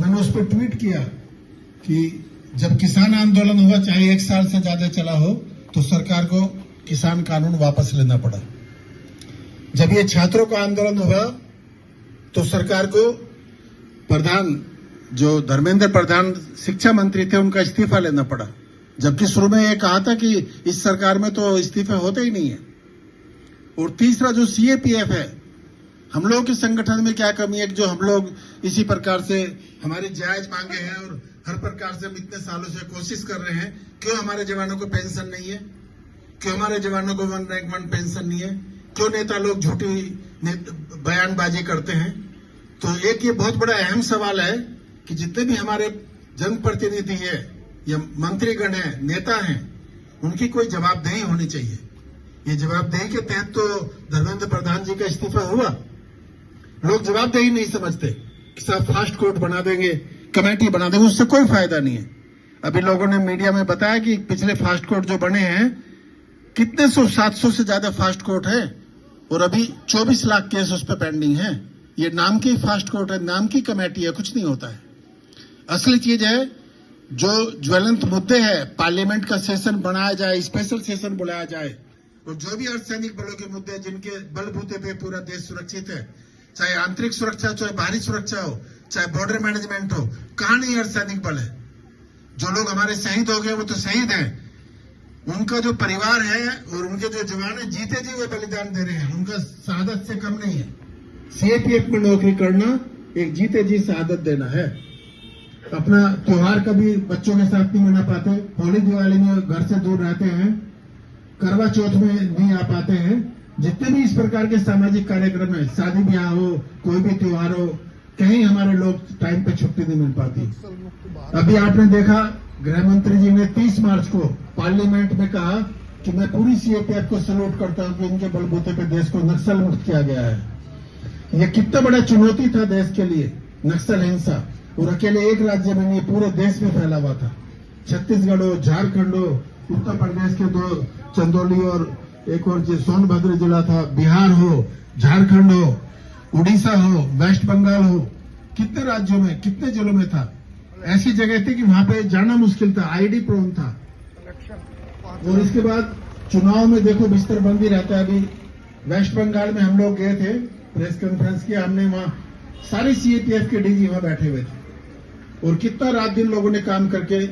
मैंने उस पर ट्वीट किया कि जब किसान आंदोलन हुआ, चाहे 1 साल से ज्यादा चला हो, तो सरकार को किसान कानून वापस लेना पड़ा। जब ये छात्रों का आंदोलन हुआ तो सरकार को प्रधान, जो धर्मेंद्र प्रधान शिक्षा मंत्री थे, उनका इस्तीफा लेना पड़ा। जबकि शुरू में ये कहा था कि इस सरकार में तो इस्तीफे होते ही नहीं है। और तीसरा जो सीएपीएफ है, हम लोगों के संगठन में क्या कमी है कि जो हम लोग इसी प्रकार से हमारी जायज मांगे हैं और हर प्रकार से हम इतने सालों से कोशिश कर रहे हैं, क्यों हमारे जवानों को पेंशन नहीं है, क्यों हमारे जवानों को 1 रैंक 1 पेंशन नहीं है, क्यों नेता लोग झूठी बयानबाजी करते हैं। तो एक ये बहुत बड़ा अहम सवाल है कि जितने भी हमारे जनप्रतिनिधि है या मंत्रीगण है, नेता हैं, उनकी कोई जवाबदेही होनी चाहिए। ये जवाबदेही के तहत तो धर्मेंद्र प्रधान जी का इस्तीफा हुआ। लोग जवाबदेही नहीं समझते कि साहब फास्ट कोर्ट बना देंगे, कमेटी बना देंगे, उससे कोई फायदा नहीं है। अभी लोगों ने मीडिया में बताया कि पिछले फास्ट कोर्ट जो बने हैं, कितने 700 से ज्यादा फास्ट कोर्ट है और अभी 24 लाख केस उस पर पेंडिंग है। ये नाम की फास्ट कोर्ट है, नाम की कमेटी है, कुछ नहीं होता है। असली चीज है जो ज्वलंत मुद्दे हैं, पार्लियामेंट का सेशन बनाया जाए, स्पेशल सेशन बुलाया जाए, और जो भी अर्धसैनिक बलों के मुद्दे जिनके बलबूते पे पूरा देश सुरक्षित है, चाहे आंतरिक सुरक्षा, चाहे बाहरी सुरक्षा हो, चाहे बॉर्डर मैनेजमेंट हो, कहां नहीं अर्धसैनिक बल है। जो लोग हमारे शहीद हो गए वो तो शहीद हैं, उनका जो परिवार है और उनके जो जवान है, जीते जी वो बलिदान दे रहे हैं, उनका शहादत से कम नहीं है। सीएपीएफ में नौकरी करना एक जीते जी शहादत देना है। अपना त्योहार कभी बच्चों के साथ नहीं मना पाते, होली दिवाली में घर से दूर रहते हैं, करवा चौथ में नहीं आ पाते हैं। जितने भी इस प्रकार के सामाजिक कार्यक्रम है, शादी ब्याह हो, कोई भी त्योहार हो, कहीं हमारे लोग टाइम पे छुट्टी नहीं मिल पाती। अभी आपने देखा गृह मंत्री जी ने 30 मार्च को पार्लियामेंट में कहा कि मैं पूरी सीएपीएफ को सल्यूट करता हूं कि इनके बलबूते पे देश को नक्सल मुक्त किया गया है। यह कितना बड़ा चुनौती था देश के लिए, नक्सल हिंसा, और अकेले एक राज्य में नहीं, पूरे देश में फैला हुआ था। छत्तीसगढ़ हो, झारखंड हो, उत्तर प्रदेश के 2 चंदौली और एक और सोनभद्र जिला था, बिहार हो, झारखंड हो, उड़ीसा हो, वेस्ट बंगाल हो, कितने राज्यों में, कितने जिलों में था। ऐसी जगह थी कि वहां पे जाना मुश्किल था, आईडी प्रोन था। और इसके बाद चुनाव में देखो बिस्तरबंदी रहता है। अभी वेस्ट बंगाल में हम लोग गए थे, प्रेस कॉन्फ्रेंस किया हमने, वहां सारे सीएपीएफ के डीजी वहां बैठे हुए थे और कितना रात दिन लोगों ने काम करके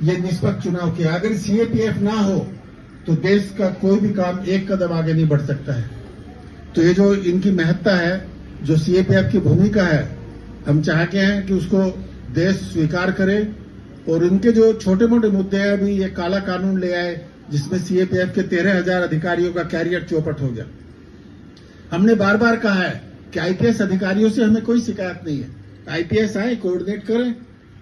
ये निष्पक्ष चुनाव किया। अगर सीएपीएफ ना हो तो देश का कोई भी काम एक कदम आगे नहीं बढ़ सकता है। तो ये जो इनकी महत्ता है, जो सीएपीएफ की भूमिका है, हम चाहते हैं कि उसको देश स्वीकार करे। और इनके जो छोटे मोटे मुद्दे हैं, अभी ये काला कानून ले आए जिसमें सीएपीएफ के 13,000 अधिकारियों का कैरियर चौपट हो गया। हमने बार बार कहा है कि आईपीएस अधिकारियों से हमें कोई शिकायत नहीं है, आईपीएस आए कोऑर्डिनेट करें,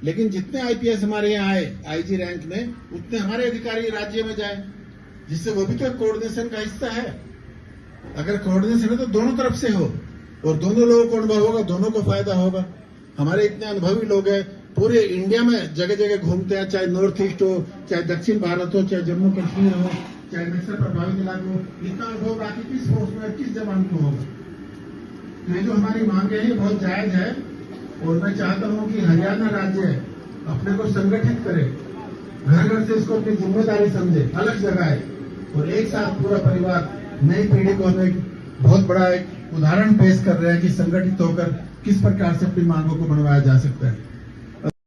लेकिन जितने आईपीएस हमारे यहाँ आए आईजी रैंक में, उतने हमारे अधिकारी राज्य में जाए, जिससे वो भी तो कोऑर्डिनेशन का हिस्सा है। अगर कोऑर्डिनेशन है तो दोनों तरफ से हो और दोनों लोगों को अनुभव होगा, दोनों को फायदा होगा। हमारे इतने अनुभवी लोग हैं, पूरे इंडिया में जगह जगह घूमते हैं, चाहे नॉर्थ ईस्ट हो, चाहे दक्षिण भारत हो, चाहे जम्मू कश्मीर हो, चाहे नक्सल प्रभावित इलाके हो, इतना अनुभव बाकी किस फोर्स में किस जवान को होगा। तो ये जो हमारी मांगे हैं बहुत जायज है और मैं चाहता हूं कि हरियाणा राज्य अपने को संगठित करे, घर घर से इसको अपनी जिम्मेदारी समझे, अलग जगाए और एक साथ पूरा परिवार नई पीढ़ी को हमें बहुत बड़ा एक उदाहरण पेश कर रहे हैं कि संगठित होकर किस प्रकार से अपनी मांगों को मनवाया जा सकता है।